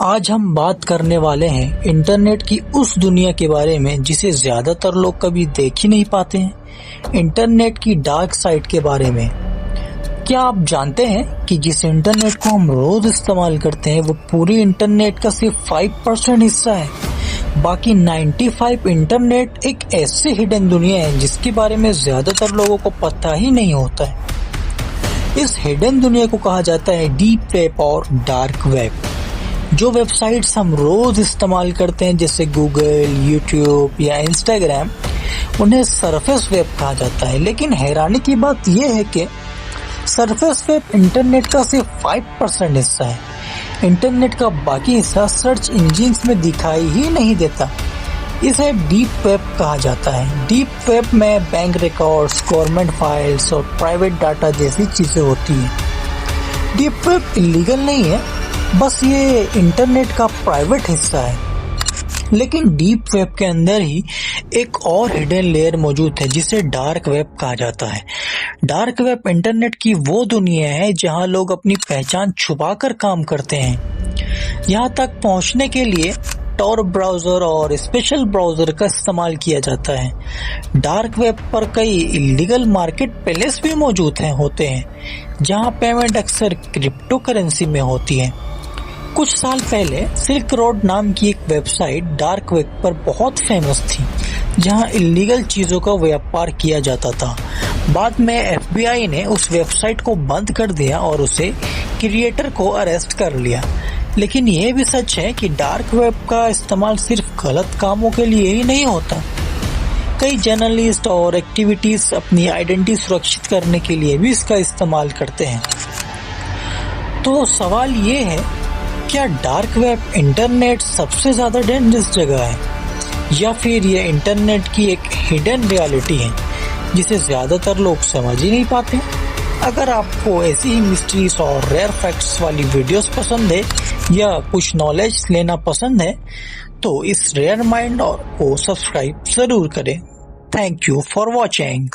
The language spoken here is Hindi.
आज हम बात करने वाले हैं इंटरनेट की उस दुनिया के बारे में जिसे ज्यादातर लोग कभी देख ही नहीं पाते हैं। इंटरनेट की डार्क साइड के बारे में। क्या आप जानते हैं कि जिस इंटरनेट को हम रोज इस्तेमाल करते हैं वो पूरी इंटरनेट का सिर्फ 5% हिस्सा है। बाकी 95 इंटरनेट एक ऐसी हिडन दुनिया है जिसके बारे में ज्यादातर लोगों को पता ही नहीं होता है। इस हिडन दुनिया को कहा जाता है डीप वेब और डार्क वेब। जो वेबसाइट्स हम रोज इस्तेमाल करते हैं जैसे गूगल, यूट्यूब या इंस्टाग्राम, उन्हें सरफेस वेब कहा जाता है। लेकिन हैरानी की बात यह है कि सरफेस वेब इंटरनेट का सिर्फ 5% हिस्सा है। इंटरनेट का बाकी हिस्सा सर्च इंजिन्स में दिखाई ही नहीं देता। इसे डीप वेब कहा जाता है। डीप वेब में बैंक रिकॉर्ड्स, गवर्नमेंट फाइल्स और प्राइवेट डाटा जैसी चीजें होती हैं। डीप वेब इलीगल नहीं है, बस ये इंटरनेट का प्राइवेट हिस्सा है। लेकिन डीप वेब के अंदर ही एक और हिडन लेयर मौजूद है जिसे डार्क वेब कहा जाता है। डार्क वेब इंटरनेट की वो दुनिया है जहां लोग अपनी पहचान छुपाकर काम करते हैं। यहां तक पहुंचने के लिए टॉर ब्राउजर और स्पेशल ब्राउजर का इस्तेमाल किया जाता है। डार्क वेब पर कई इलीगल मार्केट प्लेस भी मौजूद होते हैं जहां पेमेंट अक्सर क्रिप्टो करेंसी में होती है। कुछ साल पहले सिल्क रोड नाम की एक वेबसाइट डार्क वेब पर बहुत फेमस थी जहां इलीगल चीजों का व्यापार किया जाता था। बाद में FBI ने उस वेबसाइट को बंद कर दिया और उसे क्रिएटर को अरेस्ट कर लिया। लेकिन यह भी सच है कि डार्क वेब का इस्तेमाल सिर्फ गलत कामों के लिए ही नहीं होता। कई जर्नलिस्ट और एक्टिविटीज अपनी आइडेंटिटी सुरक्षित करने के लिए भी इसका इस्तेमाल करते हैं। तो सवाल ये है, क्या डार्क वेब इंटरनेट सबसे ज्यादा डेंजरस जगह है या फिर ये इंटरनेट की एक हिडन रियलिटी है जिसे ज्यादातर लोग समझ ही नहीं पाते? अगर आपको ऐसी ही मिस्ट्रीज और रेयर फैक्ट्स वाली वीडियोस पसंद है या कुछ नॉलेज लेना पसंद है तो इस रेयर माइंड को सब्सक्राइब जरूर करें। Thank you for watching.